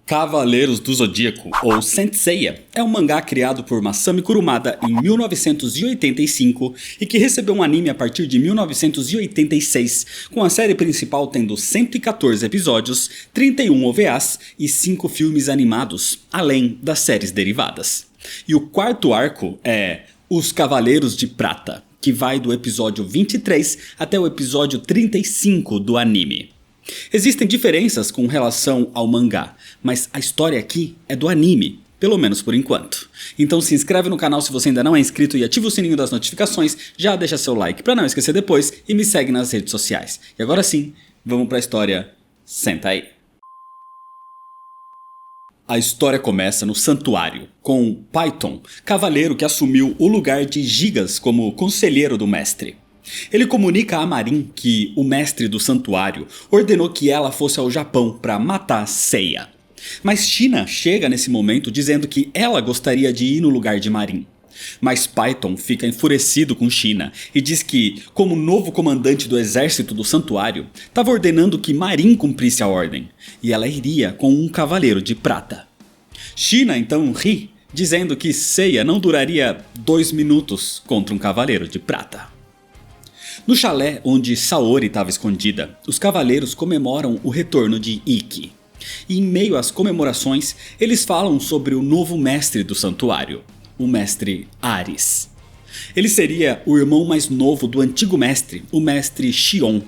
Cavaleiros do Zodíaco, ou Saint Seiya, é um mangá criado por Masami Kurumada em 1985 e que recebeu um anime a partir de 1986, com a série principal tendo 114 episódios, 31 OVAs e 5 filmes animados, além das séries derivadas. E o quarto arco é Os Cavaleiros de Prata, que vai do episódio 23 até o episódio 35 do anime. Existem diferenças com relação ao mangá, mas a história aqui é do anime, pelo menos por enquanto. Então se inscreve no canal se você ainda não é inscrito e ativa o sininho das notificações, já deixa seu like pra não esquecer depois e me segue nas redes sociais. E agora sim, vamos pra história, senta aí. A história começa no santuário, com Python, cavaleiro que assumiu o lugar de Gigas como conselheiro do mestre. Ele comunica a Marin que o mestre do santuário ordenou que ela fosse ao Japão para matar Seiya. Mas China chega nesse momento dizendo que ela gostaria de ir no lugar de Marin. Mas Python fica enfurecido com China e diz que, como novo comandante do exército do santuário, estava ordenando que Marin cumprisse a ordem, e ela iria com um cavaleiro de prata. China então ri, dizendo que Seiya não duraria 2 minutos contra um cavaleiro de prata. No chalé onde Saori estava escondida, os cavaleiros comemoram o retorno de Ikki. E em meio às comemorações, eles falam sobre o novo mestre do santuário, o mestre Ares. Ele seria o irmão mais novo do antigo mestre, o mestre Xion,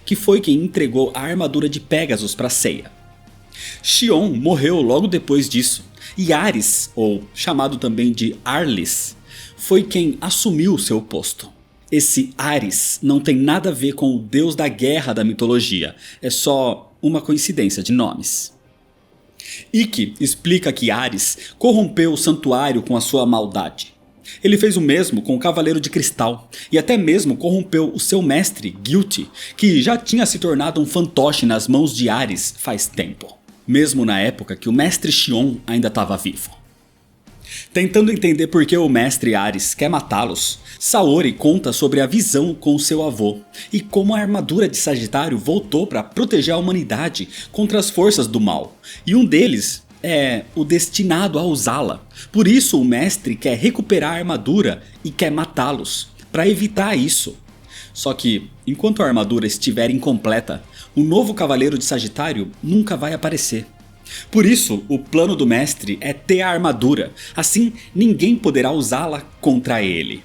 que foi quem entregou a armadura de Pegasus para Seiya. Xion morreu logo depois disso, e Ares, ou chamado também de Arlis, foi quem assumiu seu posto. Esse Ares não tem nada a ver com o deus da guerra da mitologia, é só uma coincidência de nomes. Ikki explica que Ares corrompeu o santuário com a sua maldade. Ele fez o mesmo com o Cavaleiro de Cristal, e até mesmo corrompeu o seu mestre, Guilty, que já tinha se tornado um fantoche nas mãos de Ares faz tempo, mesmo na época que o mestre Xion ainda estava vivo. Tentando entender por que o mestre Ares quer matá-los, Saori conta sobre a visão com seu avô e como a armadura de Sagitário voltou para proteger a humanidade contra as forças do mal, e um deles é o destinado a usá-la. Por isso o mestre quer recuperar a armadura e quer matá-los, para evitar isso. Só que, enquanto a armadura estiver incompleta, o novo Cavaleiro de Sagitário nunca vai aparecer. Por isso, o plano do mestre é ter a armadura, assim ninguém poderá usá-la contra ele.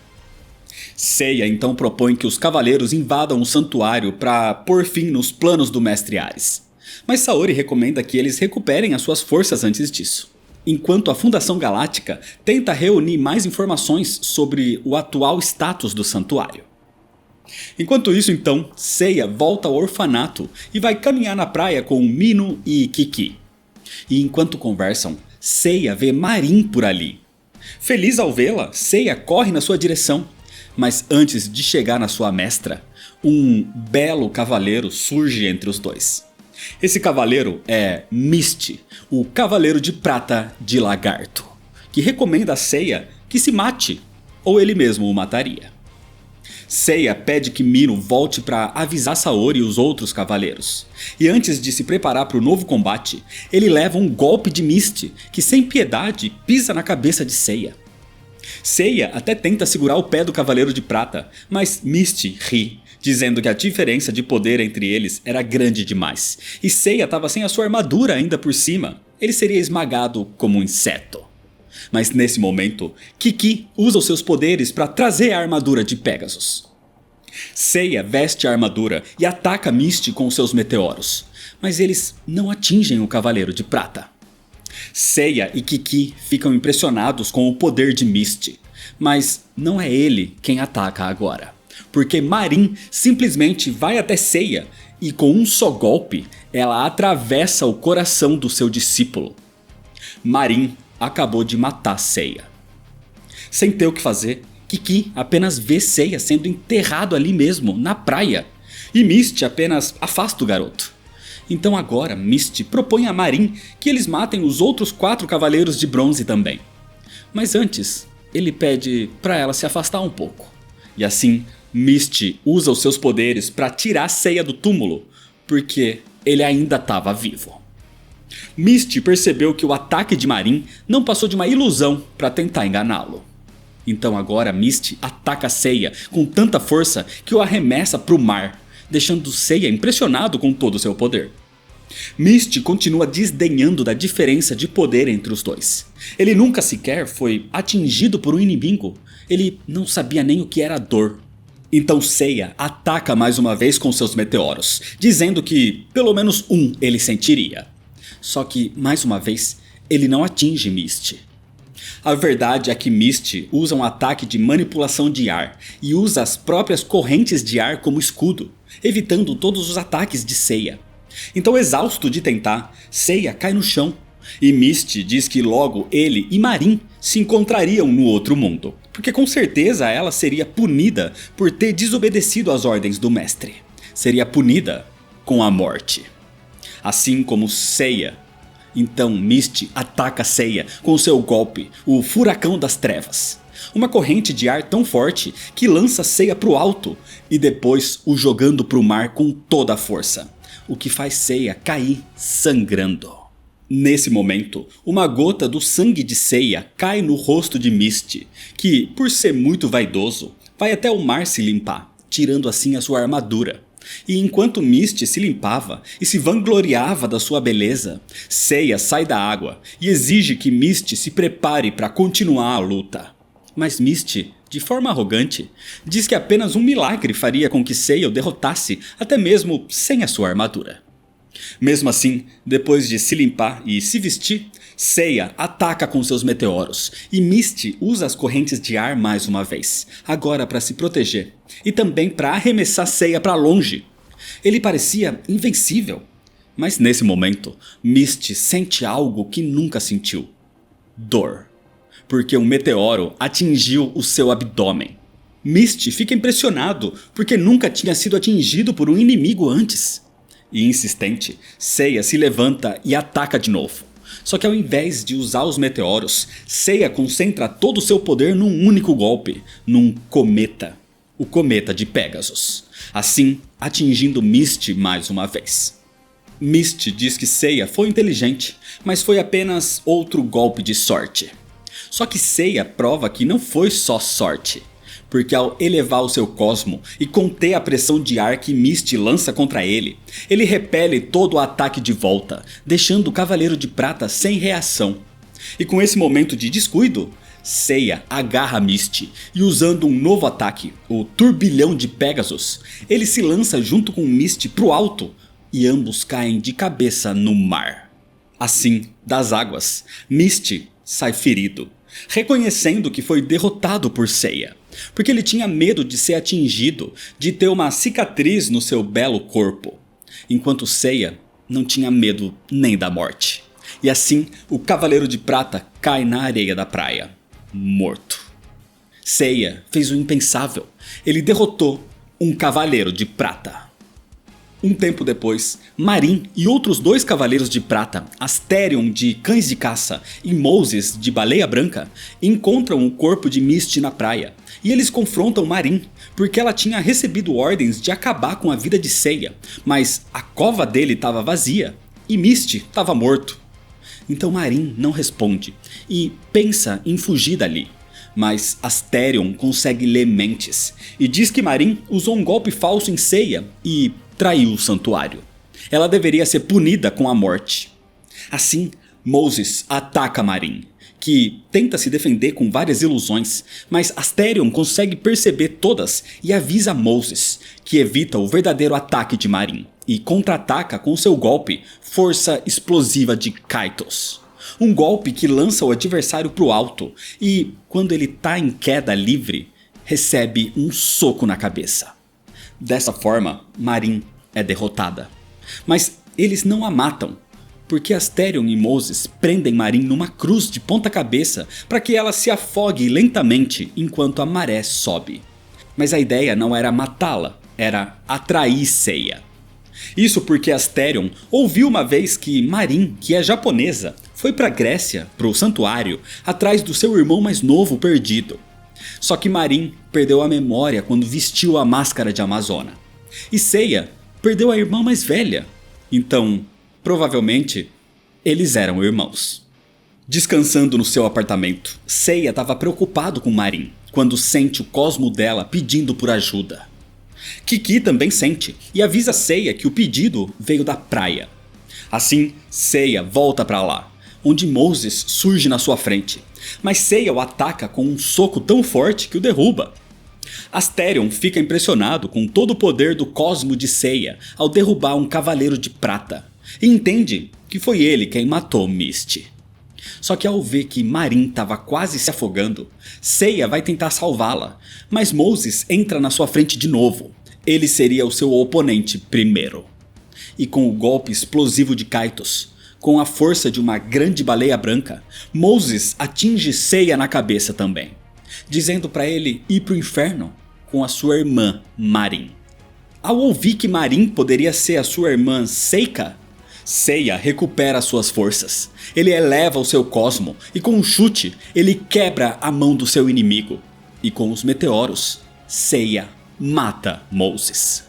Seiya então propõe que os cavaleiros invadam o santuário para pôr fim nos planos do mestre Ares. Mas Saori recomenda que eles recuperem as suas forças antes disso. Enquanto a Fundação Galáctica tenta reunir mais informações sobre o atual status do santuário. Enquanto isso então, Seiya volta ao orfanato e vai caminhar na praia com Mino e Kiki. E enquanto conversam, Seiya vê Marin por ali. Feliz ao vê-la, Seiya corre na sua direção. Mas antes de chegar na sua mestra, um belo cavaleiro surge entre os dois. Esse cavaleiro é Misty, o Cavaleiro de Prata de Lagarto, que recomenda a Seiya que se mate, ou ele mesmo o mataria. Seiya pede que Mino volte para avisar Saori e os outros cavaleiros. E antes de se preparar para o novo combate, ele leva um golpe de Misty, que sem piedade pisa na cabeça de Seiya. Seiya até tenta segurar o pé do Cavaleiro de Prata, mas Misty ri, dizendo que a diferença de poder entre eles era grande demais. E Seiya estava sem a sua armadura ainda por cima, ele seria esmagado como um inseto. Mas nesse momento, Kiki usa os seus poderes para trazer a armadura de Pegasus. Seiya veste a armadura e ataca Misty com seus meteoros, mas eles não atingem o Cavaleiro de Prata. Seiya e Kiki ficam impressionados com o poder de Misty, mas não é ele quem ataca agora, porque Marin simplesmente vai até Seiya e com um só golpe ela atravessa o coração do seu discípulo. Marin acabou de matar Seiya. Sem ter o que fazer, Kiki apenas vê Seiya sendo enterrado ali mesmo, na praia, e Misty apenas afasta o garoto. Então agora Misty propõe a Marin que eles matem os outros 4 cavaleiros de bronze também. Mas antes, ele pede para ela se afastar um pouco. E assim, Misty usa os seus poderes para tirar Seiya do túmulo, porque ele ainda estava vivo. Misty percebeu que o ataque de Marin não passou de uma ilusão para tentar enganá-lo. Então agora Misty ataca Seiya com tanta força que o arremessa para o mar, deixando Seiya impressionado com todo o seu poder. Misty continua desdenhando da diferença de poder entre os dois. Ele nunca sequer foi atingido por um inimigo, ele não sabia nem o que era dor. Então Seiya ataca mais uma vez com seus meteoros, dizendo que pelo menos um ele sentiria. Só que, mais uma vez, ele não atinge Misty. A verdade é que Misty usa um ataque de manipulação de ar e usa as próprias correntes de ar como escudo, evitando todos os ataques de Seiya. Então, exausto de tentar, Seiya cai no chão e Misty diz que logo ele e Marin se encontrariam no outro mundo, porque com certeza ela seria punida por ter desobedecido às ordens do mestre. Seria punida com a morte. Assim como Seiya. Então Misty ataca Seiya com seu golpe, o Furacão das Trevas. Uma corrente de ar tão forte que lança Seiya pro alto e depois o jogando pro mar com toda a força, o que faz Seiya cair sangrando. Nesse momento, uma gota do sangue de Seiya cai no rosto de Misty, que, por ser muito vaidoso, vai até o mar se limpar, tirando assim a sua armadura. E enquanto Misty se limpava e se vangloriava da sua beleza, Seiya sai da água e exige que Misty se prepare para continuar a luta. Mas Misty, de forma arrogante, diz que apenas um milagre faria com que Seiya o derrotasse até mesmo sem a sua armadura. Mesmo assim, depois de se limpar e se vestir, Seiya ataca com seus meteoros e Misty usa as correntes de ar mais uma vez, agora para se proteger e também para arremessar Seiya para longe. Ele parecia invencível, mas nesse momento Misty sente algo que nunca sentiu: dor, porque um meteoro atingiu o seu abdômen. Misty fica impressionado porque nunca tinha sido atingido por um inimigo antes. E insistente, Seiya se levanta e ataca de novo. Só que ao invés de usar os meteoros, Seiya concentra todo o seu poder num único golpe, num cometa. O cometa de Pegasus. Assim, atingindo Misty mais uma vez. Misty diz que Seiya foi inteligente, mas foi apenas outro golpe de sorte. Só que Seiya prova que não foi só sorte. Porque ao elevar o seu cosmo e conter a pressão de ar que Misty lança contra ele, ele repele todo o ataque de volta, deixando o Cavaleiro de Prata sem reação. E com esse momento de descuido, Seiya agarra Misty e usando um novo ataque, o Turbilhão de Pegasus, ele se lança junto com Misty pro alto e ambos caem de cabeça no mar. Assim, das águas, Misty sai ferido, reconhecendo que foi derrotado por Seiya. Porque ele tinha medo de ser atingido, de ter uma cicatriz no seu belo corpo. Enquanto Seiya não tinha medo nem da morte. E assim, o Cavaleiro de Prata cai na areia da praia, morto. Seiya fez o impensável. Ele derrotou um Cavaleiro de Prata. Um tempo depois, Marin e outros dois Cavaleiros de Prata, Asterion de Cães de Caça e Moses de Baleia Branca, encontram o corpo de Misty na praia. E eles confrontam Marin, porque ela tinha recebido ordens de acabar com a vida de Seiya, mas a cova dele estava vazia e Misty estava morto. Então Marin não responde e pensa em fugir dali. Mas Asterion consegue ler mentes e diz que Marin usou um golpe falso em Seiya e traiu o santuário. Ela deveria ser punida com a morte. Assim, Moses ataca Marin, que tenta se defender com várias ilusões, mas Asterion consegue perceber todas e avisa Moses, que evita o verdadeiro ataque de Marin e contra-ataca com seu golpe, Força Explosiva de Kaitos. Um golpe que lança o adversário pro alto e, quando ele tá em queda livre, recebe um soco na cabeça. Dessa forma, Marin é derrotada. Mas eles não a matam, porque Asterion e Moses prendem Marin numa cruz de ponta cabeça para que ela se afogue lentamente enquanto a maré sobe. Mas a ideia não era matá-la, era atrair Seiya. Isso porque Asterion ouviu uma vez que Marin, que é japonesa, foi para Grécia, pro santuário, atrás do seu irmão mais novo perdido. Só que Marin perdeu a memória quando vestiu a máscara de Amazona. E Seiya perdeu a irmã mais velha. Então, provavelmente, Eles eram irmãos. Descansando no seu apartamento, Seiya estava preocupado com Marin quando sente o cosmo dela pedindo por ajuda. Kiki também sente e avisa Seiya que o pedido veio da praia. Assim, Seiya volta para lá, onde Moses surge na sua frente, mas Seiya o ataca com um soco tão forte que o derruba. Asterion fica impressionado com todo o poder do cosmo de Seiya ao derrubar um cavaleiro de prata e entende que foi ele quem matou Misty. Só que ao ver que Marin estava quase se afogando, Seiya vai tentar salvá-la, mas Moses entra na sua frente de novo. Ele seria o seu oponente primeiro. E com o golpe explosivo de Kaitos, com a força de uma grande baleia branca, Moses atinge Seiya na cabeça também, dizendo para ele ir pro inferno com a sua irmã Marin. Ao ouvir que Marin poderia ser a sua irmã Seika, Seiya recupera suas forças. Ele eleva o seu cosmo e com um chute ele quebra a mão do seu inimigo. E com os meteoros, Seiya mata Moses.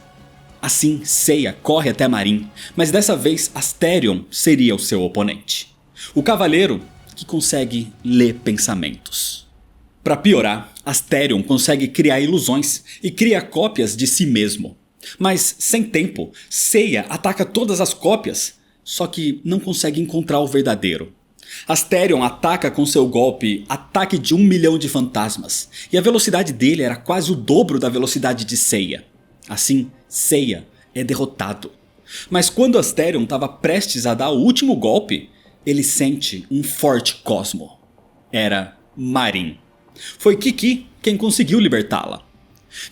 Assim, Seiya corre até Marin, mas dessa vez Asterion seria o seu oponente. O cavaleiro que consegue ler pensamentos. Para piorar, Asterion consegue criar ilusões e cria cópias de si mesmo. Mas sem tempo, Seiya ataca todas as cópias, só que não consegue encontrar o verdadeiro. Asterion ataca com seu golpe Ataque de 1 milhão de fantasmas, e a velocidade dele era quase o dobro da velocidade de Seiya. Assim, Seiya é derrotado. Mas quando Asterion estava prestes a dar o último golpe, ele sente um forte cosmo. Era Marin. Foi Kiki quem conseguiu libertá-la.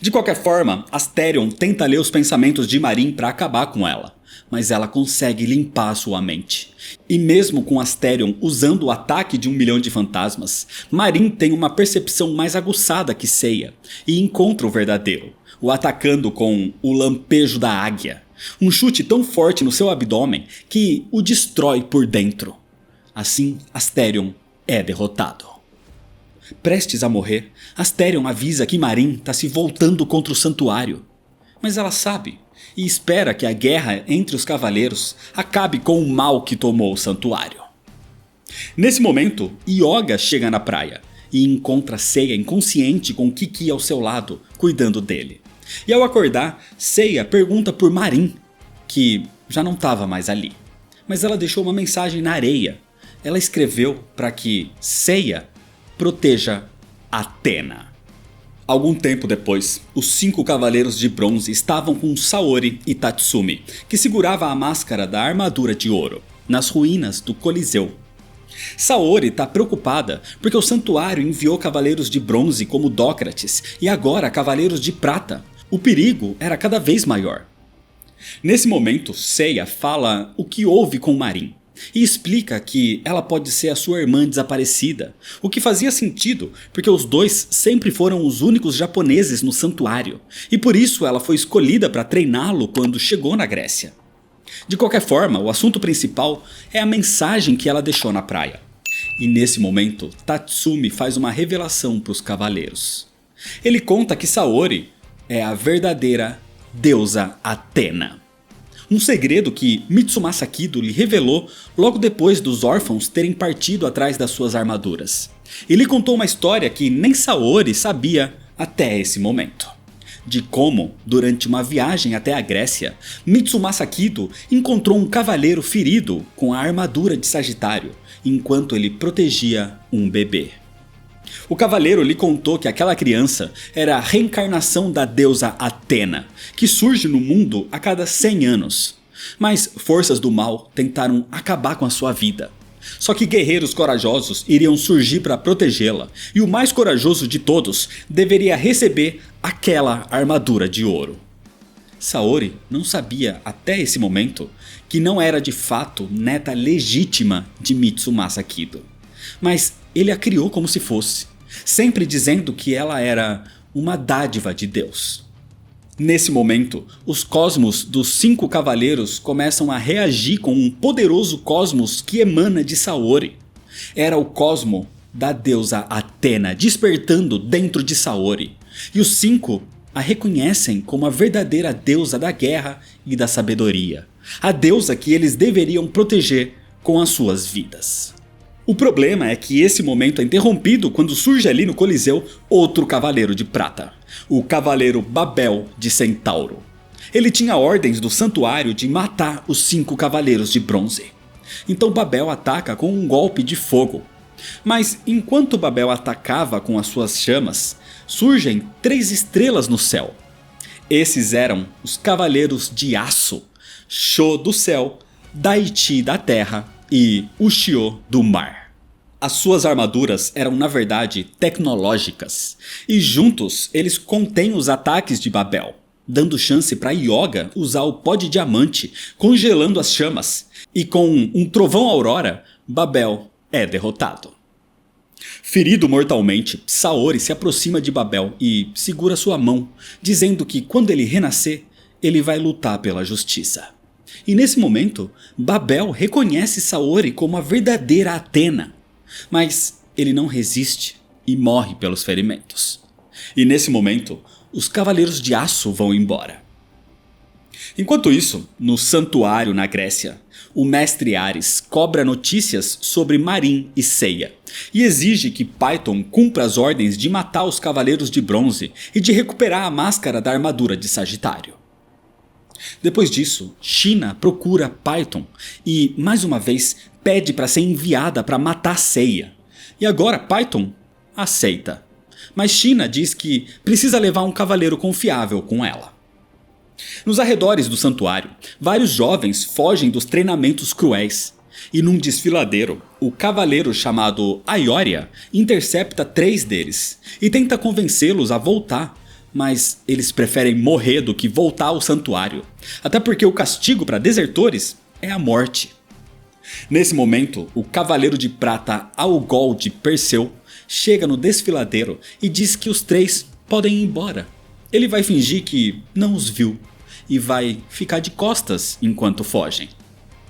De qualquer forma, Asterion tenta ler os pensamentos de Marin para acabar com ela, mas ela consegue limpar sua mente. E mesmo com Asterion usando o ataque de 1 milhão de fantasmas, Marin tem uma percepção mais aguçada que Seiya e encontra o verdadeiro, o atacando com o lampejo da águia, um chute tão forte no seu abdômen que o destrói por dentro. Assim, Asterion é derrotado. Prestes a morrer, Asterion avisa que Marin está se voltando contra o santuário. Mas ela sabe e espera que a guerra entre os cavaleiros acabe com o mal que tomou o santuário. Nesse momento, Yoga chega na praia e encontra Seiya inconsciente com Kiki ao seu lado, cuidando dele. E ao acordar, Seiya pergunta por Marin, que já não estava mais ali. Mas ela deixou uma mensagem na areia. Ela escreveu para que Seiya proteja Athena. Algum tempo depois, os 5 cavaleiros de bronze estavam com Saori e Tatsumi, que segurava a máscara da armadura de ouro, nas ruínas do Coliseu. Saori está preocupada porque o santuário enviou cavaleiros de bronze como Dócrates e agora cavaleiros de prata. O perigo era cada vez maior. Nesse momento, Seiya fala o que houve com Marin e explica que ela pode ser a sua irmã desaparecida, o que fazia sentido porque os dois sempre foram os únicos japoneses no santuário e por isso ela foi escolhida para treiná-lo quando chegou na Grécia. De qualquer forma, o assunto principal é a mensagem que ela deixou na praia. E nesse momento, Tatsumi faz uma revelação para os cavaleiros. Ele conta que Saori é a verdadeira deusa Athena. Um segredo que Mitsumasa Kido lhe revelou logo depois dos órfãos terem partido atrás das suas armaduras. Ele contou uma história que nem Saori sabia até esse momento. De como, durante uma viagem até a Grécia, Mitsumasa Kido encontrou um cavaleiro ferido com a armadura de Sagitário, enquanto ele protegia um bebê. O cavaleiro lhe contou que aquela criança era a reencarnação da deusa Athena, que surge no mundo a cada 100 anos. Mas forças do mal tentaram acabar com a sua vida. Só que guerreiros corajosos iriam surgir para protegê-la, e o mais corajoso de todos deveria receber aquela armadura de ouro. Saori não sabia até esse momento que não era de fato neta legítima de Mitsumasa Kido. Mas ele a criou como se fosse, sempre dizendo que ela era uma dádiva de Deus. Nesse momento, os cosmos dos 5 cavaleiros começam a reagir com um poderoso cosmos que emana de Saori. Era o cosmo da deusa Athena despertando dentro de Saori, e os 5 a reconhecem como a verdadeira deusa da guerra e da sabedoria, a deusa que eles deveriam proteger com as suas vidas. O problema é que esse momento é interrompido quando surge ali no Coliseu outro Cavaleiro de Prata, o Cavaleiro Babel de Centauro. Ele tinha ordens do santuário de matar os 5 Cavaleiros de Bronze. Então Babel ataca com um golpe de fogo. Mas enquanto Babel atacava com as suas chamas, surgem 3 estrelas no céu. Esses eram os Cavaleiros de Aço, Sho do céu, Dai-Chi da terra e Ushio do mar. As suas armaduras eram na verdade tecnológicas, e juntos eles contêm os ataques de Babel, dando chance para Yoga usar o pó de diamante, congelando as chamas, e com um trovão aurora, Babel é derrotado. Ferido mortalmente, Saori se aproxima de Babel e segura sua mão, dizendo que quando ele renascer, ele vai lutar pela justiça. E nesse momento, Babel reconhece Saori como a verdadeira Atena, mas ele não resiste e morre pelos ferimentos. E nesse momento, os Cavaleiros de Aço vão embora. Enquanto isso, no santuário na Grécia, o mestre Ares cobra notícias sobre Marin e Seiya e exige que Python cumpra as ordens de matar os Cavaleiros de Bronze e de recuperar a máscara da armadura de Sagitário. Depois disso, China procura Python e, mais uma vez, pede para ser enviada para matar Seiya. E agora Python aceita. Mas China diz que precisa levar um cavaleiro confiável com ela. Nos arredores do santuário, vários jovens fogem dos treinamentos cruéis. E num desfiladeiro, o cavaleiro chamado Aioria intercepta 3 deles e tenta convencê-los a voltar. Mas eles preferem morrer do que voltar ao santuário, até porque o castigo para desertores é a morte. Nesse momento, o Cavaleiro de Prata Algol de Perseu chega no desfiladeiro e diz que os 3 podem ir embora. Ele vai fingir que não os viu e vai ficar de costas enquanto fogem.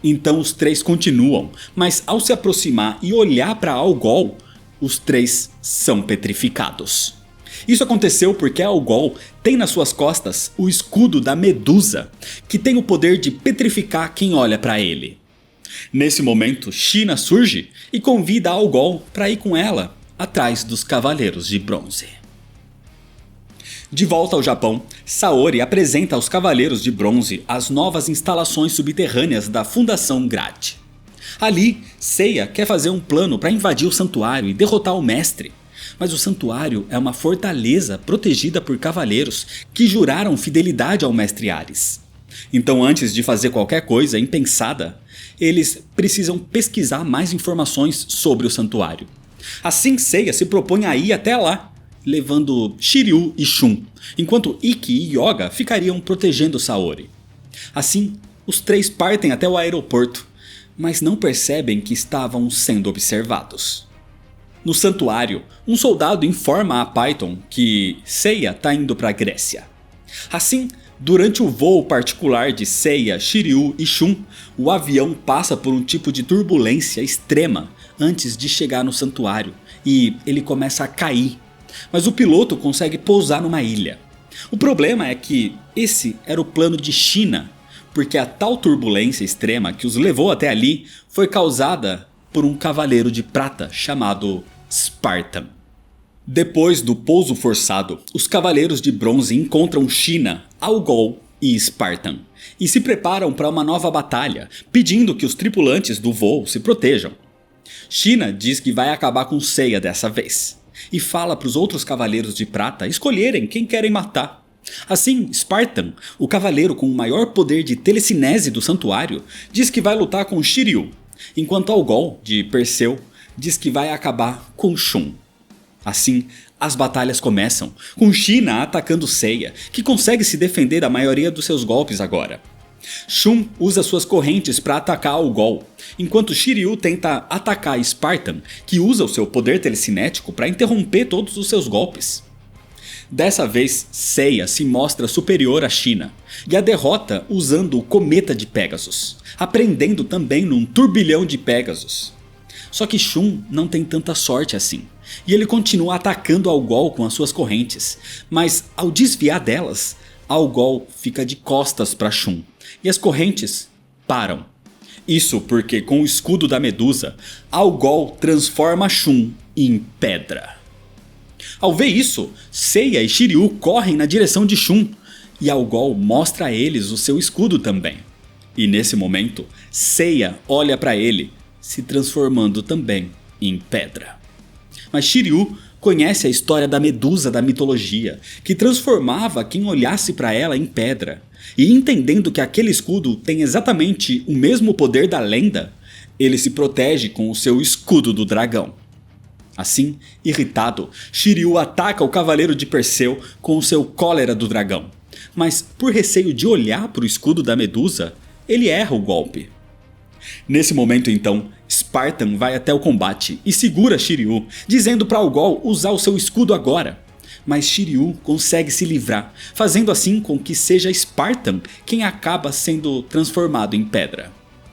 Então os 3 continuam, mas ao se aproximar e olhar para Algol, os 3 são petrificados. Isso aconteceu porque Algol tem nas suas costas o escudo da Medusa, que tem o poder de petrificar quem olha para ele. Nesse momento, China surge e convida Algol para ir com ela atrás dos Cavaleiros de Bronze. De volta ao Japão, Saori apresenta aos Cavaleiros de Bronze as novas instalações subterrâneas da Fundação Grade. Ali, Seiya quer fazer um plano para invadir o santuário e derrotar o mestre. Mas o santuário é uma fortaleza protegida por cavaleiros que juraram fidelidade ao mestre Ares. Então, antes de fazer qualquer coisa impensada, eles precisam pesquisar mais informações sobre o santuário. Assim, Seiya se propõe a ir até lá, levando Shiryu e Shun, enquanto Ikki e Yoga ficariam protegendo Saori. Assim, os 3 partem até o aeroporto, mas não percebem que estavam sendo observados. No santuário, um soldado informa a Python que Seiya está indo para a Grécia. Assim, durante o voo particular de Seiya, Shiryu e Shun, o avião passa por um tipo de turbulência extrema antes de chegar no santuário e ele começa a cair. Mas o piloto consegue pousar numa ilha. O problema é que esse era o plano de China, porque a tal turbulência extrema que os levou até ali foi causada por um cavaleiro de prata chamado Spartan. Depois do pouso forçado, os Cavaleiros de Bronze encontram China, Algol e Spartan e se preparam para uma nova batalha, pedindo que os tripulantes do voo se protejam. China diz que vai acabar com Seiya dessa vez e fala para os outros Cavaleiros de Prata escolherem quem querem matar. Assim, Spartan, o cavaleiro com o maior poder de telecinese do santuário, diz que vai lutar com Shiryu, enquanto Algol, de Perseu, diz que vai acabar com Shun. Assim, as batalhas começam, com China atacando Seiya, que consegue se defender da maioria dos seus golpes agora. Shun usa suas correntes para atacar Algol, enquanto Shiryu tenta atacar Spartan, que usa o seu poder telecinético para interromper todos os seus golpes. Dessa vez, Seiya se mostra superior a China, e a derrota usando o Cometa de Pegasus, aprendendo também num turbilhão de Pegasus. Só que Shun não tem tanta sorte assim, e ele continua atacando Algol com as suas correntes, mas ao desviar delas, Algol fica de costas para Shun, e as correntes param. Isso porque com o escudo da Medusa, Algol transforma Shun em pedra. Ao ver isso, Seiya e Shiryu correm na direção de Shun, e Algol mostra a eles o seu escudo também. E nesse momento, Seiya olha para ele, se transformando também em pedra. Mas Shiryu conhece a história da Medusa da mitologia, que transformava quem olhasse para ela em pedra. E entendendo que aquele escudo tem exatamente o mesmo poder da lenda, ele se protege com o seu escudo do dragão. Assim, irritado, Shiryu ataca o cavaleiro de Perseu com o seu cólera do dragão. Mas por receio de olhar para o escudo da Medusa, ele erra o golpe. Nesse momento então, Spartan vai até o combate e segura Shiryu, dizendo para Algol usar o seu escudo agora. Mas Shiryu consegue se livrar, fazendo assim com que seja Spartan quem acaba sendo transformado em pedra,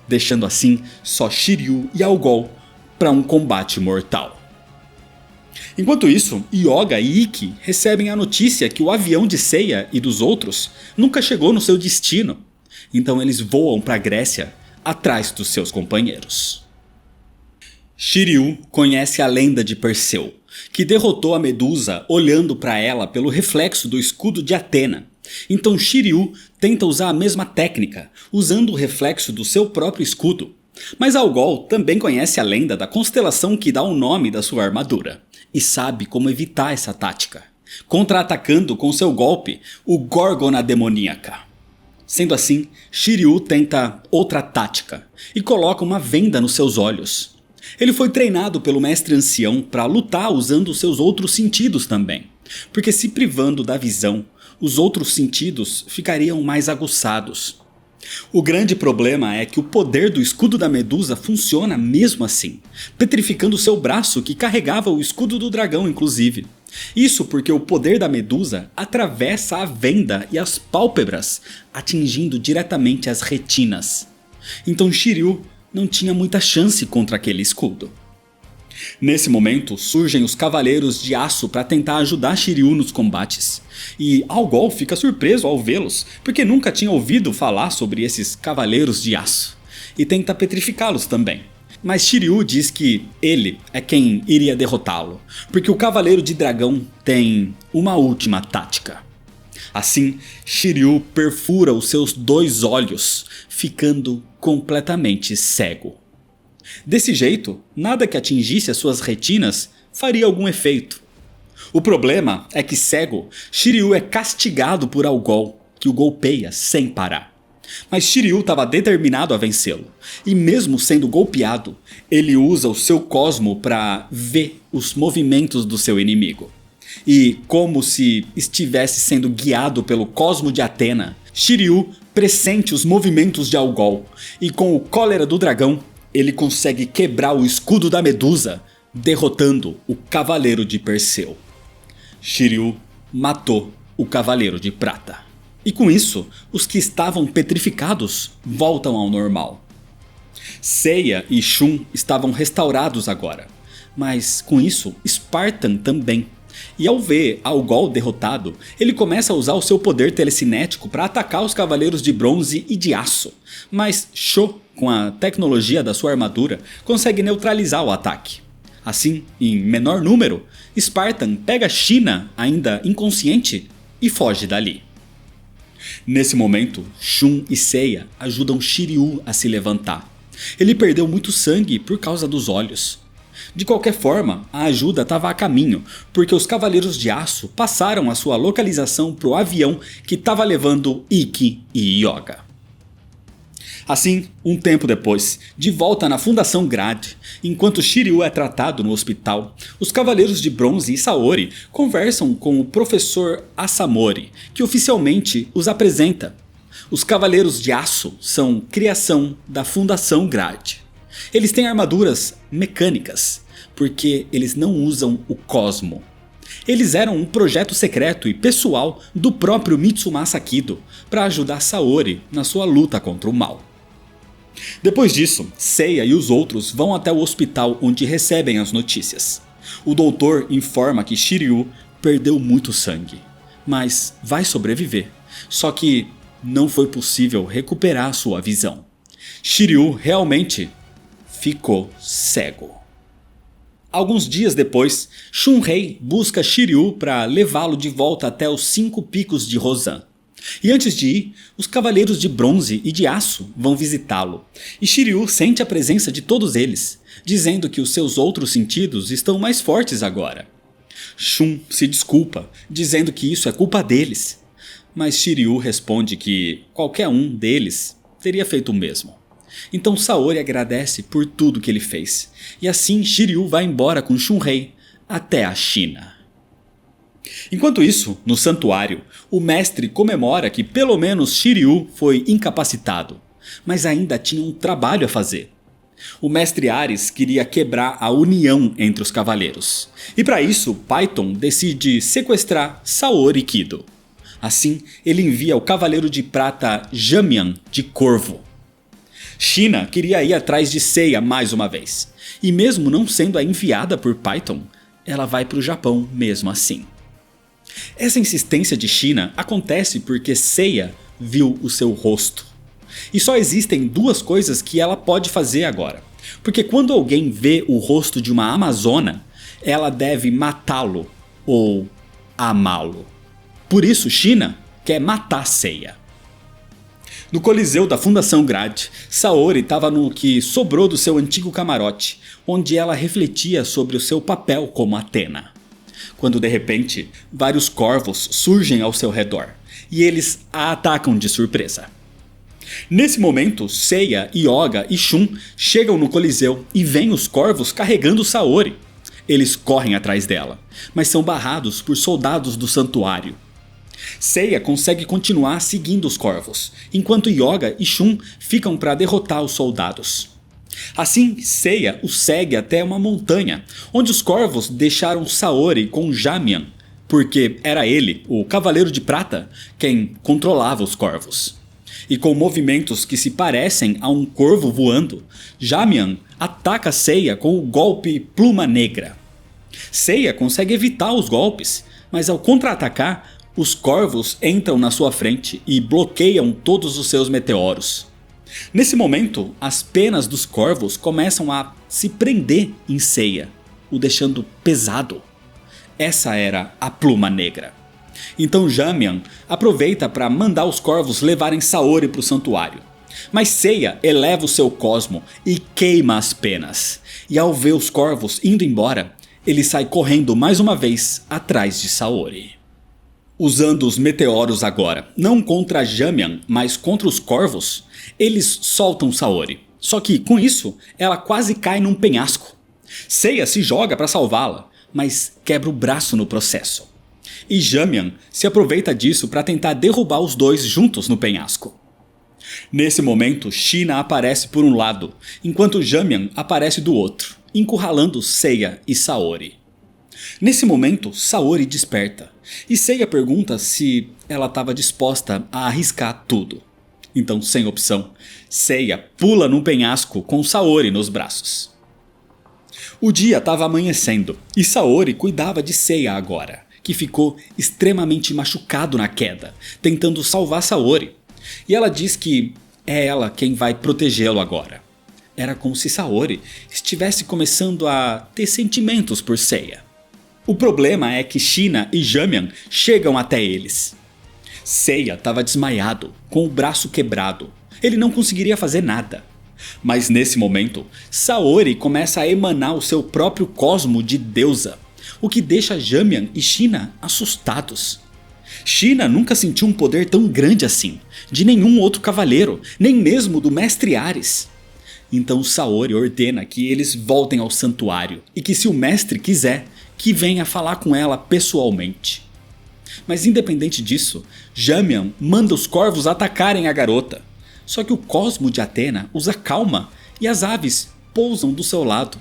deixando assim só Shiryu e Algol para um combate mortal. Enquanto isso, Yoga e Ikki recebem a notícia que o avião de Seiya e dos outros nunca chegou no seu destino, então eles voam para a Grécia atrás dos seus companheiros. Shiryu conhece a lenda de Perseu, que derrotou a Medusa olhando para ela pelo reflexo do escudo de Atena. Então Shiryu tenta usar a mesma técnica, usando o reflexo do seu próprio escudo. Mas Algol também conhece a lenda da constelação que dá o nome da sua armadura, e sabe como evitar essa tática, contra-atacando com seu golpe, o Górgona demoníaca. Sendo assim, Shiryu tenta outra tática, e coloca uma venda nos seus olhos. Ele foi treinado pelo mestre ancião para lutar usando os seus outros sentidos também, porque se privando da visão, os outros sentidos ficariam mais aguçados. O grande problema é que o poder do escudo da Medusa funciona mesmo assim, petrificando seu braço que carregava o escudo do dragão inclusive. Isso porque o poder da Medusa atravessa a venda e as pálpebras, atingindo diretamente as retinas. Então Shiryu não tinha muita chance contra aquele escudo. Nesse momento surgem os Cavaleiros de Aço para tentar ajudar Shiryu nos combates. E Algol fica surpreso ao vê-los, porque nunca tinha ouvido falar sobre esses Cavaleiros de Aço, e tenta petrificá-los também. Mas Shiryu diz que ele é quem iria derrotá-lo, porque o Cavaleiro de Dragão tem uma última tática. Assim, Shiryu perfura os seus 2 olhos, ficando completamente cego. Desse jeito, nada que atingisse as suas retinas faria algum efeito. O problema é que cego, Shiryu é castigado por Algol, que o golpeia sem parar. Mas Shiryu estava determinado a vencê-lo, e mesmo sendo golpeado, ele usa o seu cosmo para ver os movimentos do seu inimigo. E como se estivesse sendo guiado pelo cosmo de Atena, Shiryu pressente os movimentos de Algol, e com o cólera do dragão, ele consegue quebrar o escudo da Medusa, derrotando o Cavaleiro de Perseu. Shiryu matou o Cavaleiro de Prata. E com isso, os que estavam petrificados voltam ao normal. Seiya e Shun estavam restaurados agora, mas com isso Spartan também. E ao ver Algol derrotado, ele começa a usar o seu poder telecinético para atacar os Cavaleiros de Bronze e de Aço. Mas Sho, com a tecnologia da sua armadura, consegue neutralizar o ataque. Assim, em menor número, Spartan pega China, ainda inconsciente, e foge dali. Nesse momento, Shun e Seiya ajudam Shiryu a se levantar. Ele perdeu muito sangue por causa dos olhos. De qualquer forma, a ajuda estava a caminho, porque os Cavaleiros de Aço passaram a sua localização para o avião que estava levando Ikki e Yoga. Assim, um tempo depois, de volta na Fundação Grade, enquanto Shiryu é tratado no hospital, os Cavaleiros de Bronze e Saori conversam com o professor Asamori, que oficialmente os apresenta. Os Cavaleiros de Aço são criação da Fundação Grade. Eles têm armaduras mecânicas, porque eles não usam o cosmo. Eles eram um projeto secreto e pessoal do próprio Mitsumasa Kido para ajudar Saori na sua luta contra o mal. Depois disso, Seiya e os outros vão até o hospital onde recebem as notícias. O doutor informa que Shiryu perdeu muito sangue, mas vai sobreviver, só que não foi possível recuperar sua visão. Shiryu realmente ficou cego. Alguns dias depois, Shunrei busca Shiryu para levá-lo de volta até os 5 picos de Rozan. E antes de ir, os cavaleiros de bronze e de aço vão visitá-lo. E Shiryu sente a presença de todos eles, dizendo que os seus outros sentidos estão mais fortes agora. Shun se desculpa, dizendo que isso é culpa deles. Mas Shiryu responde que qualquer um deles teria feito o mesmo. Então Saori agradece por tudo que ele fez. E assim Shiryu vai embora com Shunrei até a China. Enquanto isso, no santuário, o mestre comemora que pelo menos Shiryu foi incapacitado, mas ainda tinha um trabalho a fazer. O mestre Ares queria quebrar a união entre os cavaleiros, e para isso Python decide sequestrar Saori Kido. Assim, ele envia o cavaleiro de prata Jamian de Corvo. China queria ir atrás de Seiya mais uma vez, e mesmo não sendo a enviada por Python, ela vai para o Japão mesmo assim. Essa insistência de China acontece porque Seiya viu o seu rosto. E só existem 2 coisas que ela pode fazer agora. Porque quando alguém vê o rosto de uma amazona, ela deve matá-lo ou amá-lo. Por isso China quer matar Seiya. No Coliseu da Fundação Grade, Saori estava no que sobrou do seu antigo camarote, onde ela refletia sobre o seu papel como Athena. Quando de repente, vários corvos surgem ao seu redor, e eles a atacam de surpresa. Nesse momento, Seiya, Yoga e Shun chegam no Coliseu e veem os corvos carregando Saori. Eles correm atrás dela, mas são barrados por soldados do santuário. Seiya consegue continuar seguindo os corvos, enquanto Yoga e Shun ficam para derrotar os soldados. Assim, Seiya os segue até uma montanha, onde os corvos deixaram Saori com Jamian, porque era ele, o Cavaleiro de Prata, quem controlava os corvos. E com movimentos que se parecem a um corvo voando, Jamian ataca Seiya com o golpe Pluma Negra. Seiya consegue evitar os golpes, mas ao contra-atacar, os corvos entram na sua frente e bloqueiam todos os seus meteoros. Nesse momento, as penas dos corvos começam a se prender em Seiya, o deixando pesado. Essa era a Pluma Negra. Então Jamian aproveita para mandar os corvos levarem Saori para o santuário. Mas Seiya eleva o seu cosmo e queima as penas. E ao ver os corvos indo embora, ele sai correndo mais uma vez atrás de Saori. Usando os meteoros agora, não contra Jamian, mas contra os corvos, eles soltam Saori. Só que com isso, ela quase cai num penhasco. Seiya se joga para salvá-la, mas quebra o braço no processo. E Jamian se aproveita disso para tentar derrubar os dois juntos no penhasco. Nesse momento, China aparece por um lado, enquanto Jamian aparece do outro, encurralando Seiya e Saori. Nesse momento, Saori desperta, e Seiya pergunta se ela estava disposta a arriscar tudo. Então, sem opção, Seiya pula num penhasco com Saori nos braços. O dia estava amanhecendo, e Saori cuidava de Seiya agora, que ficou extremamente machucado na queda, tentando salvar Saori. E ela diz que é ela quem vai protegê-lo agora. Era como se Saori estivesse começando a ter sentimentos por Seiya. O problema é que China e Jamian chegam até eles. Seiya estava desmaiado, com o braço quebrado. Ele não conseguiria fazer nada. Mas nesse momento, Saori começa a emanar o seu próprio cosmo de deusa, o que deixa Jamian e China assustados. China nunca sentiu um poder tão grande assim, de nenhum outro cavaleiro, nem mesmo do mestre Ares. Então Saori ordena que eles voltem ao santuário e que se o mestre quiser, que venha falar com ela pessoalmente. Mas independente disso, Jamian manda os corvos atacarem a garota. Só que o cosmo de Athena os acalma e as aves pousam do seu lado.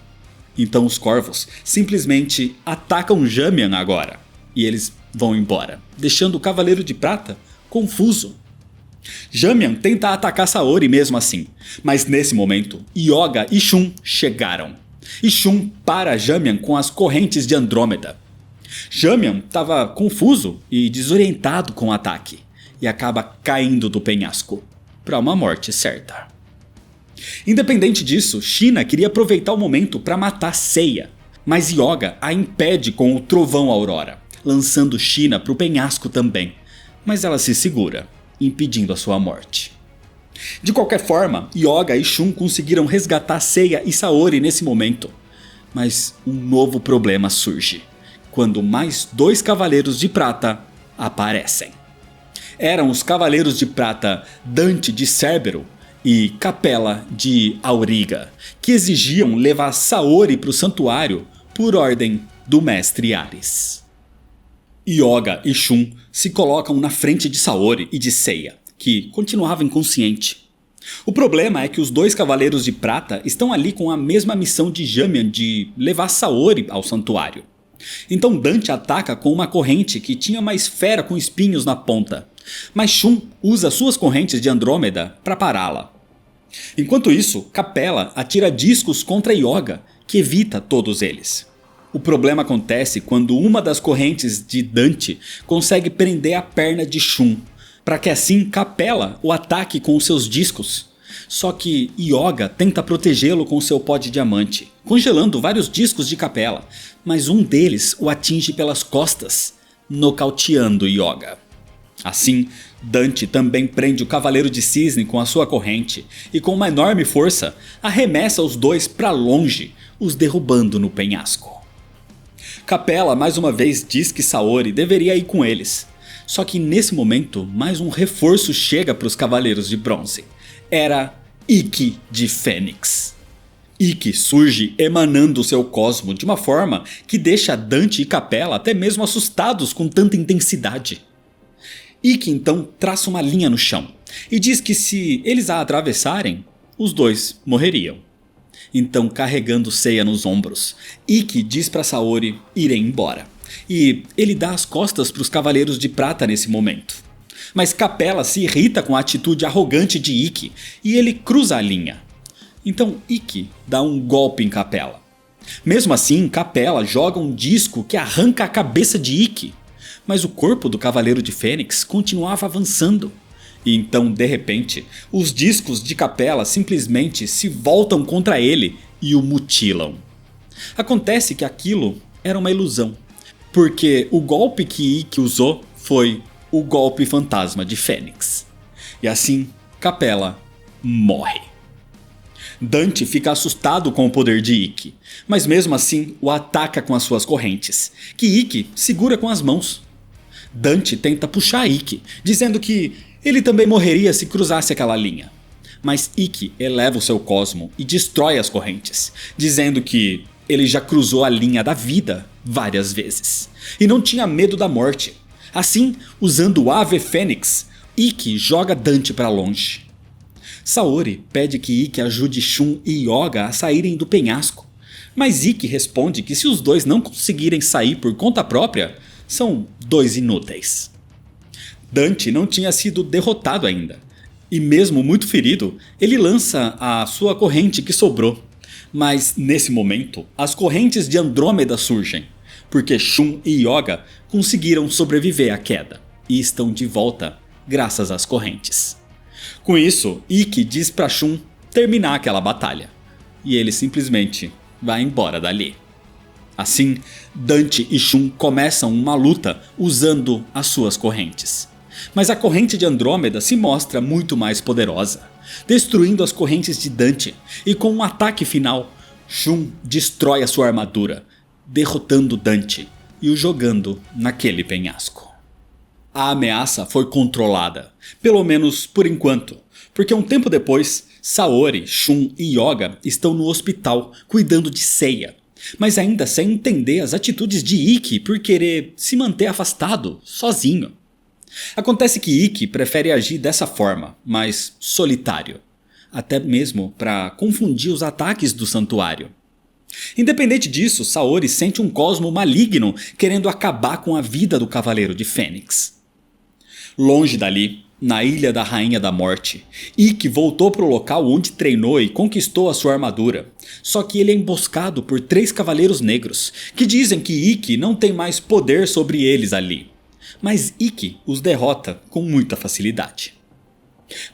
Então os corvos simplesmente atacam Jamian agora. E eles vão embora, deixando o Cavaleiro de Prata confuso. Jamian tenta atacar Saori mesmo assim, mas nesse momento, Yoga e Shun chegaram. E Shun para Jamian com as correntes de Andrômeda. Jamian estava confuso e desorientado com o ataque, e acaba caindo do penhasco, para uma morte certa. Independente disso, China queria aproveitar o momento para matar Seiya, mas Yoga a impede com o Trovão Aurora, lançando China para o penhasco também, mas ela se segura, impedindo a sua morte. De qualquer forma, Yoga e Shun conseguiram resgatar Seiya e Saori nesse momento, mas um novo problema surge, quando mais 2 Cavaleiros de Prata aparecem. Eram os Cavaleiros de Prata Dante de Cerbero e Capella de Auriga, que exigiam levar Saori para o santuário por ordem do Mestre Ares. Yoga e Shun se colocam na frente de Saori e de Seiya, que continuava inconsciente. O problema é que os 2 Cavaleiros de Prata estão ali com a mesma missão de Jamian de levar Saori ao santuário. Então Dante ataca com uma corrente que tinha uma esfera com espinhos na ponta, mas Shun usa suas correntes de Andrômeda para pará-la. Enquanto isso, Capella atira discos contra Yoga, que evita todos eles. O problema acontece quando uma das correntes de Dante consegue prender a perna de Shun, para que assim Capella o ataque com os seus discos. Só que Yoga tenta protegê-lo com seu pó de diamante, congelando vários discos de Capella, mas um deles o atinge pelas costas, nocauteando Yoga. Assim, Dante também prende o Cavaleiro de Cisne com a sua corrente e com uma enorme força arremessa os 2 para longe, os derrubando no penhasco. Capella mais uma vez diz que Saori deveria ir com eles, só que nesse momento mais um reforço chega para os Cavaleiros de Bronze. Era Ikki de Fênix. Ikki surge emanando seu cosmo de uma forma que deixa Dante e Capella até mesmo assustados com tanta intensidade. Ikki então traça uma linha no chão e diz que se eles a atravessarem, os 2 morreriam. Então, carregando Seiya nos ombros, Ikki diz para Saori irem embora, e ele dá as costas para os Cavaleiros de Prata nesse momento. Mas Capella se irrita com a atitude arrogante de Ikki e ele cruza a linha. Então Ikki dá um golpe em Capella. Mesmo assim, Capella joga um disco que arranca a cabeça de Ikki, mas o corpo do Cavaleiro de Fênix continuava avançando. E então, de repente, os discos de Capella simplesmente se voltam contra ele e o mutilam. Acontece que aquilo era uma ilusão, porque o golpe que Ikki usou foi o golpe fantasma de Fênix. E assim, Capella morre. Dante fica assustado com o poder de Ikki, mas mesmo assim o ataca com as suas correntes, que Ikki segura com as mãos. Dante tenta puxar Ikki, dizendo que ele também morreria se cruzasse aquela linha. Mas Ikki eleva o seu cosmo e destrói as correntes, dizendo que ele já cruzou a linha da vida várias vezes, e não tinha medo da morte. Assim, usando o Ave Fênix, Ikki joga Dante para longe. Saori pede que Ikki ajude Shun e Yoga a saírem do penhasco, mas Ikki responde que se os 2 não conseguirem sair por conta própria, são 2 inúteis. Dante não tinha sido derrotado ainda, e mesmo muito ferido, ele lança a sua corrente que sobrou. Mas nesse momento, as correntes de Andrômeda surgem, porque Shun e Yoga conseguiram sobreviver à queda, e estão de volta graças às correntes. Com isso, Ikki diz para Shun terminar aquela batalha, e ele simplesmente vai embora dali. Assim, Dante e Shun começam uma luta usando as suas correntes. Mas a corrente de Andrômeda se mostra muito mais poderosa, destruindo as correntes de Dante, e com um ataque final, Shun destrói a sua armadura, derrotando Dante e o jogando naquele penhasco. A ameaça foi controlada, pelo menos por enquanto, porque um tempo depois, Saori, Shun e Yoga estão no hospital cuidando de Seiya, mas ainda sem entender as atitudes de Ikki por querer se manter afastado, sozinho. Acontece que Ikki prefere agir dessa forma, mais solitário, até mesmo para confundir os ataques do santuário. Independente disso, Saori sente um cosmo maligno querendo acabar com a vida do Cavaleiro de Fênix. Longe dali, na Ilha da Rainha da Morte, Ikki voltou para o local onde treinou e conquistou a sua armadura, só que ele é emboscado por 3 Cavaleiros Negros, que dizem que Ikki não tem mais poder sobre eles ali. Mas Ikki os derrota com muita facilidade.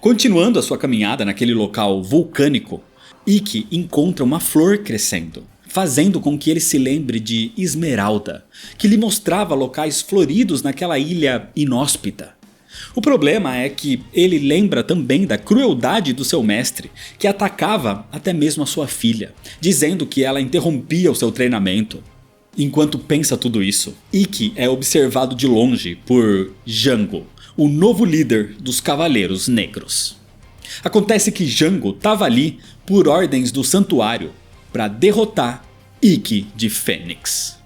Continuando a sua caminhada naquele local vulcânico, Ikki encontra uma flor crescendo, fazendo com que ele se lembre de Esmeralda, que lhe mostrava locais floridos naquela ilha inóspita. O problema é que ele lembra também da crueldade do seu mestre, que atacava até mesmo a sua filha, dizendo que ela interrompia o seu treinamento. Enquanto pensa tudo isso, Ikki é observado de longe por Jango, o novo líder dos Cavaleiros Negros. Acontece que Jango estava ali por ordens do santuário para derrotar Ikki de Fênix.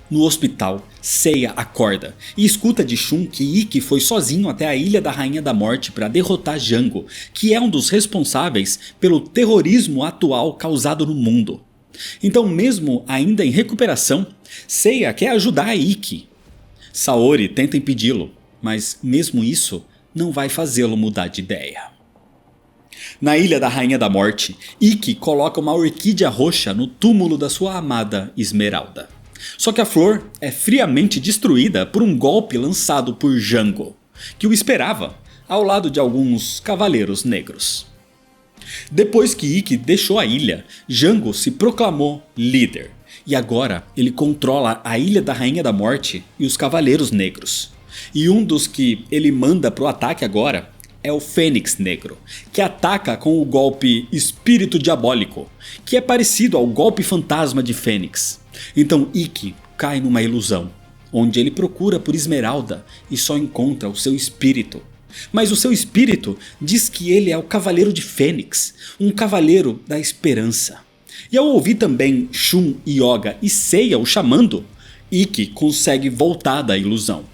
No hospital, Seiya acorda e escuta de Shun que Ikki foi sozinho até a Ilha da Rainha da Morte para derrotar Jango, que é um dos responsáveis pelo terrorismo atual causado no mundo. Então, mesmo ainda em recuperação, Seiya quer ajudar Ikki. Saori tenta impedi-lo, mas mesmo isso não vai fazê-lo mudar de ideia. Na Ilha da Rainha da Morte, Ikki coloca uma orquídea roxa no túmulo da sua amada Esmeralda. Só que a flor é friamente destruída por um golpe lançado por Jango, que o esperava ao lado de alguns cavaleiros negros. Depois que Ikki deixou a ilha, Jango se proclamou líder, e agora ele controla a Ilha da Rainha da Morte e os Cavaleiros Negros. E um dos que ele manda pro ataque agora é o Fênix Negro, que ataca com o golpe Espírito Diabólico, que é parecido ao golpe fantasma de Fênix. Então Ikki cai numa ilusão, onde ele procura por Esmeralda e só encontra o seu espírito. Mas o seu espírito diz que ele é o Cavaleiro de Fênix, um cavaleiro da esperança. E ao ouvir também Shun, Hyuga e Seiya o chamando, Ikki consegue voltar da ilusão.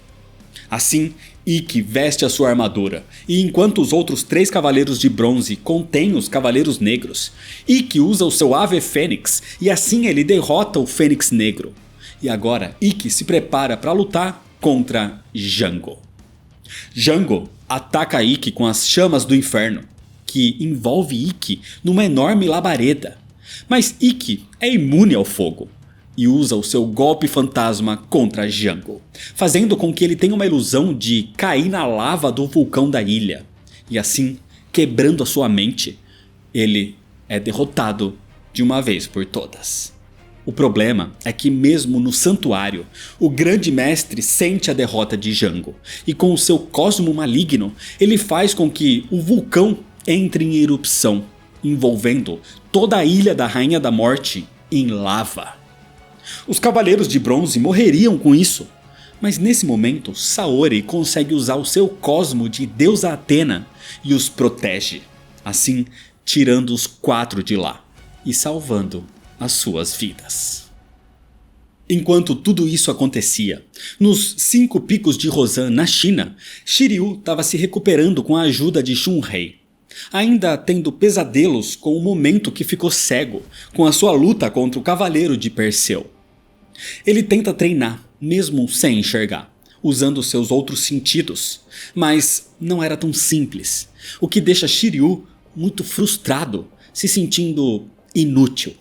Assim, Ikki veste a sua armadura, e enquanto os outros 3 cavaleiros de bronze contêm os cavaleiros negros, Ikki usa o seu Ave Fênix e assim ele derrota o Fênix Negro. E agora Ikki se prepara para lutar contra Jango. Jango ataca Ikki com as chamas do inferno, que envolve Ikki numa enorme labareda. Mas Ikki é imune ao fogo e usa o seu golpe fantasma contra Jango, fazendo com que ele tenha uma ilusão de cair na lava do vulcão da ilha. E assim, quebrando a sua mente, ele é derrotado de uma vez por todas. O problema é que mesmo no santuário, o grande mestre sente a derrota de Jango, e com o seu cosmo maligno, ele faz com que o vulcão entre em erupção, envolvendo toda a Ilha da Rainha da Morte em lava. Os Cavaleiros de Bronze morreriam com isso, mas nesse momento Saori consegue usar o seu cosmo de deusa Atena e os protege, assim tirando os 4 de lá e salvando as suas vidas. Enquanto tudo isso acontecia, nos 5 picos de Rozan na China, Shiryu estava se recuperando com a ajuda de Shunrei, ainda tendo pesadelos com o momento que ficou cego com a sua luta contra o Cavaleiro de Perseu. Ele tenta treinar, mesmo sem enxergar, usando seus outros sentidos, mas não era tão simples, o que deixa Shiryu muito frustrado, se sentindo inútil.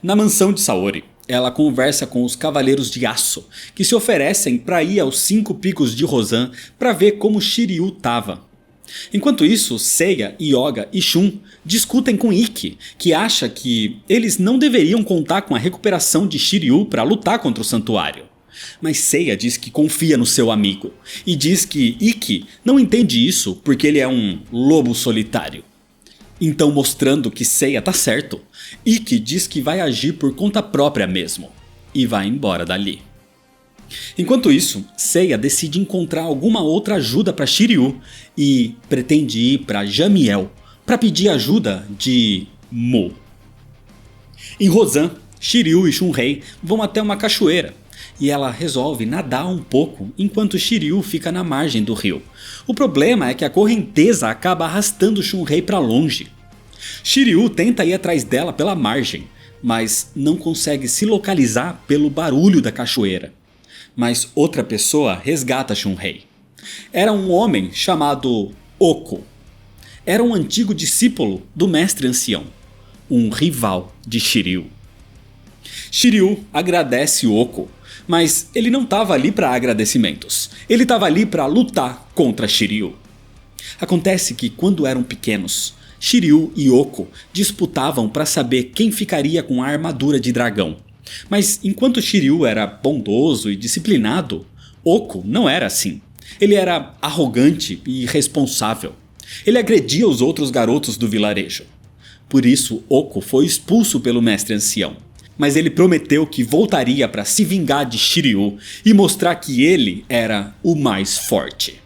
Na mansão de Saori, ela conversa com os Cavaleiros de Aço, que se oferecem para ir aos 5 picos de Rozan para ver como Shiryu estava. Enquanto isso, Seiya, Hyuga e Shun discutem com Ikki, que acha que eles não deveriam contar com a recuperação de Shiryu para lutar contra o santuário. Mas Seiya diz que confia no seu amigo, e diz que Ikki não entende isso porque ele é um lobo solitário. Então, mostrando que Seiya tá certo, Ikki diz que vai agir por conta própria mesmo, e vai embora dali. Enquanto isso, Seiya decide encontrar alguma outra ajuda para Shiryu e pretende ir para Jamiel para pedir ajuda de Mu. Em Rozan, Shiryu e Shunrei vão até uma cachoeira e ela resolve nadar um pouco enquanto Shiryu fica na margem do rio. O problema é que a correnteza acaba arrastando Shunrei para longe. Shiryu tenta ir atrás dela pela margem, mas não consegue se localizar pelo barulho da cachoeira. Mas outra pessoa resgata Shunrei. Era um homem chamado Oko. Era um antigo discípulo do mestre ancião, um rival de Shiryu. Shiryu agradece Oko, mas ele não estava ali para agradecimentos. Ele estava ali para lutar contra Shiryu. Acontece que quando eram pequenos, Shiryu e Oko disputavam para saber quem ficaria com a armadura de dragão. Mas enquanto Shiryu era bondoso e disciplinado, Oko não era assim. Ele era arrogante e irresponsável. Ele agredia os outros garotos do vilarejo. Por isso, Oko foi expulso pelo mestre ancião. Mas ele prometeu que voltaria para se vingar de Shiryu e mostrar que ele era o mais forte.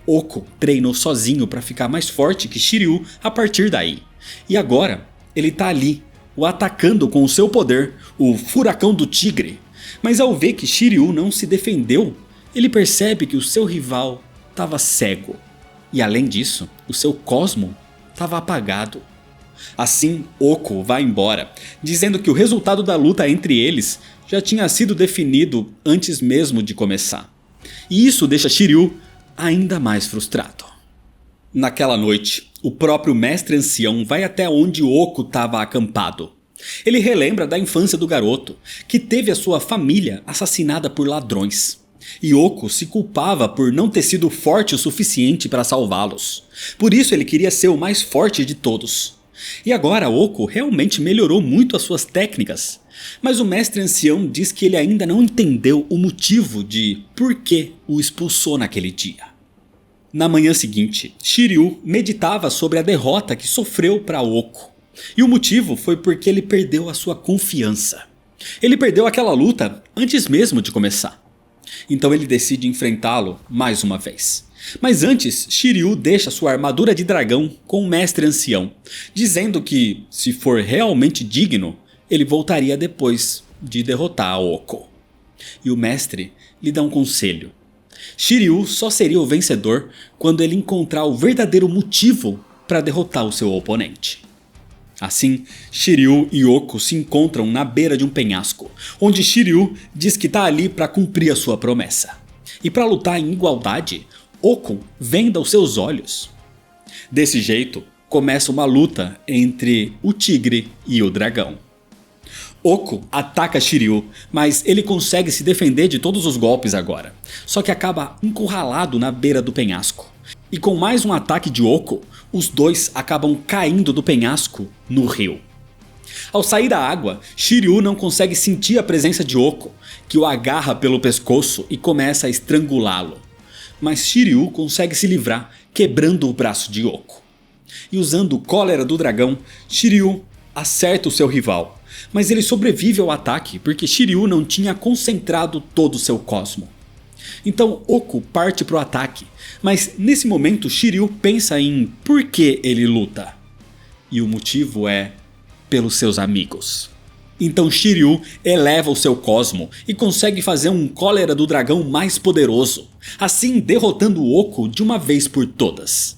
Oko treinou sozinho para ficar mais forte que Shiryu a partir daí. E agora, ele tá ali, o atacando com o seu poder, o Furacão do Tigre. Mas ao ver que Shiryu não se defendeu, ele percebe que o seu rival estava cego. E além disso, o seu cosmo estava apagado. Assim, Oko vai embora, dizendo que o resultado da luta entre eles já tinha sido definido antes mesmo de começar. E isso deixa Shiryu ainda mais frustrado. Naquela noite, o próprio mestre ancião vai até onde Oko estava acampado. Ele relembra da infância do garoto, que teve a sua família assassinada por ladrões. E Oko se culpava por não ter sido forte o suficiente para salvá-los. Por isso ele queria ser o mais forte de todos. E agora Oko realmente melhorou muito as suas técnicas. Mas o mestre ancião diz que ele ainda não entendeu o motivo de por que o expulsou naquele dia. Na manhã seguinte, Shiryu meditava sobre a derrota que sofreu para Oko. E o motivo foi porque ele perdeu a sua confiança. Ele perdeu aquela luta antes mesmo de começar. Então ele decide enfrentá-lo mais uma vez. Mas antes, Shiryu deixa sua armadura de dragão com o mestre ancião, dizendo que, se for realmente digno, ele voltaria depois de derrotar a Oko. E o mestre lhe dá um conselho. Shiryu só seria o vencedor quando ele encontrar o verdadeiro motivo para derrotar o seu oponente. Assim, Shiryu e Oko se encontram na beira de um penhasco, onde Shiryu diz que está ali para cumprir a sua promessa. E para lutar em igualdade, Oko venda os seus olhos. Desse jeito, começa uma luta entre o tigre e o dragão. Oko ataca Shiryu, mas ele consegue se defender de todos os golpes agora, só que acaba encurralado na beira do penhasco. E com mais um ataque de Oko, os dois acabam caindo do penhasco no rio. Ao sair da água, Shiryu não consegue sentir a presença de Oko, que o agarra pelo pescoço e começa a estrangulá-lo. Mas Shiryu consegue se livrar, quebrando o braço de Oko. E usando o cólera do dragão, Shiryu acerta o seu rival. Mas ele sobrevive ao ataque porque Shiryu não tinha concentrado todo o seu cosmo. Então Oko parte para o ataque, mas nesse momento Shiryu pensa em por que ele luta. E o motivo é pelos seus amigos. Então Shiryu eleva o seu cosmo e consegue fazer um cólera do dragão mais poderoso, assim derrotando Oko de uma vez por todas.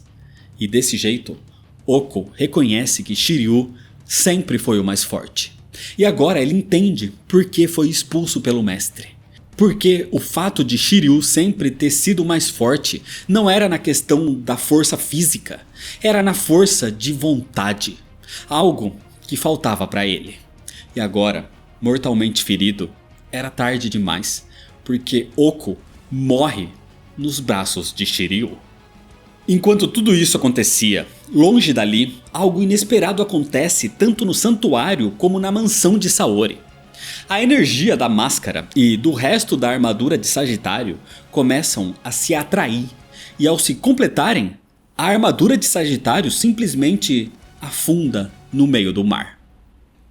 E desse jeito, Oko reconhece que Shiryu sempre foi o mais forte. E agora ele entende por que foi expulso pelo mestre. Porque o fato de Shiryu sempre ter sido mais forte não era na questão da força física, era na força de vontade. Algo que faltava para ele. E agora, mortalmente ferido, era tarde demais, porque Oko morre nos braços de Shiryu. Enquanto tudo isso acontecia, longe dali, algo inesperado acontece tanto no santuário como na mansão de Saori. A energia da máscara e do resto da armadura de Sagitário começam a se atrair, e ao se completarem, a armadura de Sagitário simplesmente afunda no meio do mar.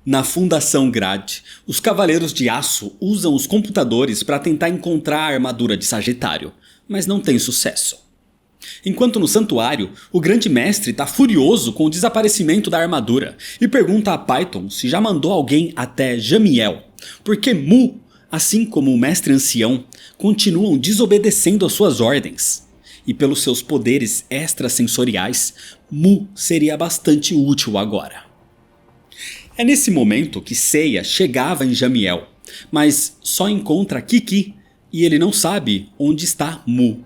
Na Fundação Grade, os Cavaleiros de Aço usam os computadores para tentar encontrar a armadura de Sagitário, mas não tem sucesso. Enquanto no santuário, o grande mestre está furioso com o desaparecimento da armadura e pergunta a Python se já mandou alguém até Jamiel, porque Mu, assim como o mestre ancião, continuam desobedecendo às suas ordens. E pelos seus poderes extrasensoriais, Mu seria bastante útil agora. É nesse momento que Seiya chegava em Jamiel, mas só encontra Kiki e ele não sabe onde está Mu.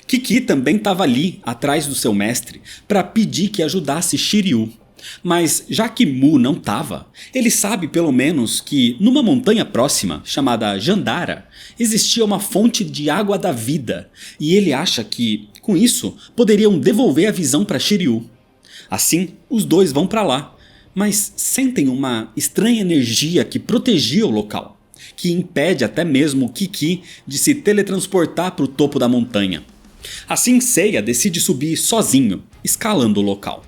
Kiki também estava ali, atrás do seu mestre, para pedir que ajudasse Shiryu. Mas já que Mu não estava, ele sabe pelo menos que numa montanha próxima, chamada Jandara, existia uma fonte de água da vida, e ele acha que, com isso, poderiam devolver a visão para Shiryu. Assim, os dois vão para lá, mas sentem uma estranha energia que protegia o local, que impede até mesmo Kiki de se teletransportar para o topo da montanha. Assim, Seiya decide subir sozinho, escalando o local.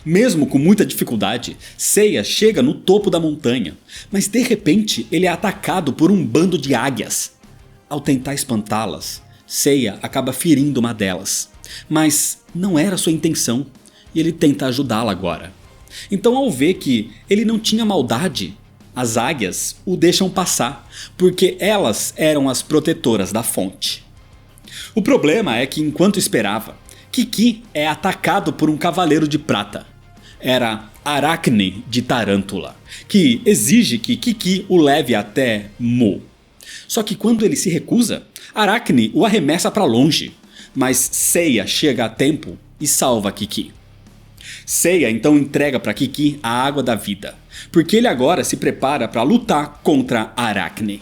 Mesmo com muita dificuldade, Seiya chega no topo da montanha, mas de repente ele é atacado por um bando de águias. Ao tentar espantá-las, Seiya acaba ferindo uma delas, mas não era sua intenção e ele tenta ajudá-la agora. Então, ao ver que ele não tinha maldade, as águias o deixam passar, porque elas eram as protetoras da fonte. O problema é que enquanto esperava, Kiki é atacado por um cavaleiro de prata. Era Aracne de Tarântula, que exige que Kiki o leve até Mu. Só que quando ele se recusa, Aracne o arremessa para longe, mas Seiya chega a tempo e salva Kiki. Seiya então entrega para Kiki a água da vida, porque ele agora se prepara para lutar contra Aracne.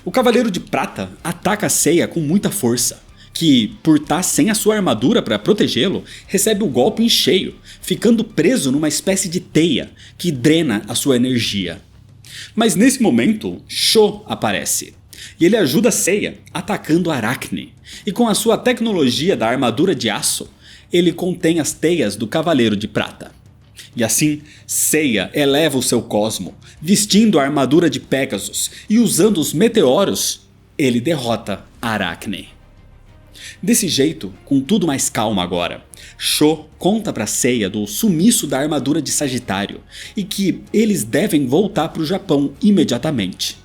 O Cavaleiro de Prata ataca Seiya com muita força, que, por estar sem a sua armadura para protegê-lo, recebe o golpe em cheio, ficando preso numa espécie de teia que drena a sua energia. Mas nesse momento, Sho aparece, e ele ajuda Seiya atacando Aracne, e com a sua tecnologia da armadura de aço, ele contém as teias do Cavaleiro de Prata. E assim, Seiya eleva o seu cosmo, vestindo a armadura de Pegasus e usando os meteoros, ele derrota Aracne. Desse jeito, com tudo mais calmo agora, Sho conta para Seiya do sumiço da armadura de Sagitário e que eles devem voltar para o Japão imediatamente.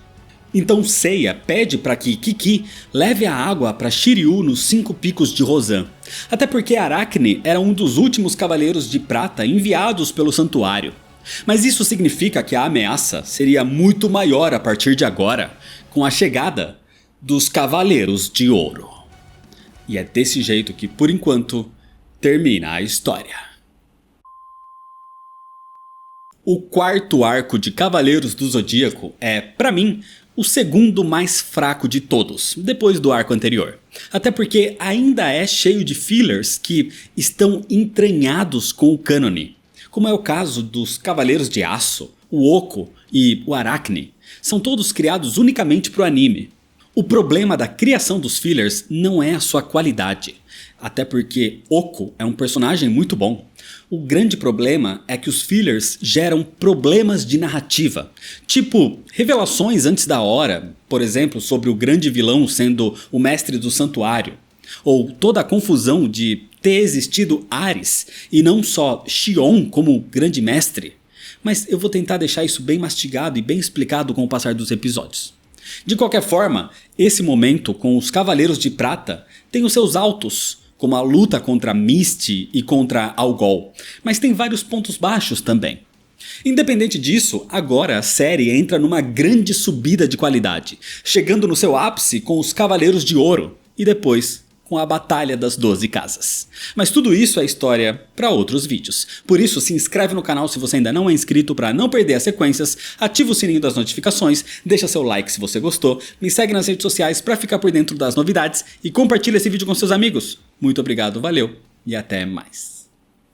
Então Seiya pede para que Kiki leve a água para Shiryu nos 5 picos de Rozan, até porque Aracne era um dos últimos cavaleiros de prata enviados pelo santuário. Mas isso significa que a ameaça seria muito maior a partir de agora, com a chegada dos Cavaleiros de Ouro. E é desse jeito que, por enquanto, termina a história. O quarto arco de Cavaleiros do Zodíaco é, pra mim, o segundo mais fraco de todos, depois do arco anterior. Até porque ainda é cheio de fillers que estão entranhados com o cânone, como é o caso dos Cavaleiros de Aço, o Oco e o Aracne. São todos criados unicamente pro anime. O problema da criação dos fillers não é a sua qualidade, até porque Oco é um personagem muito bom. O grande problema é que os fillers geram problemas de narrativa, tipo revelações antes da hora, por exemplo, sobre o grande vilão sendo o mestre do santuário, ou toda a confusão de ter existido Ares e não só Xion como grande mestre. Mas eu vou tentar deixar isso bem mastigado e bem explicado com o passar dos episódios. De qualquer forma, esse momento com os Cavaleiros de Prata tem os seus altos, como a luta contra Misty e contra Algol, mas tem vários pontos baixos também. Independente disso, agora a série entra numa grande subida de qualidade, chegando no seu ápice com os Cavaleiros de Ouro e depois com a Batalha das 12 Casas. Mas tudo isso é história para outros vídeos. Por isso, se inscreve no canal se você ainda não é inscrito para não perder as sequências, ativa o sininho das notificações, deixa seu like se você gostou, me segue nas redes sociais para ficar por dentro das novidades e compartilha esse vídeo com seus amigos. Muito obrigado, valeu e até mais.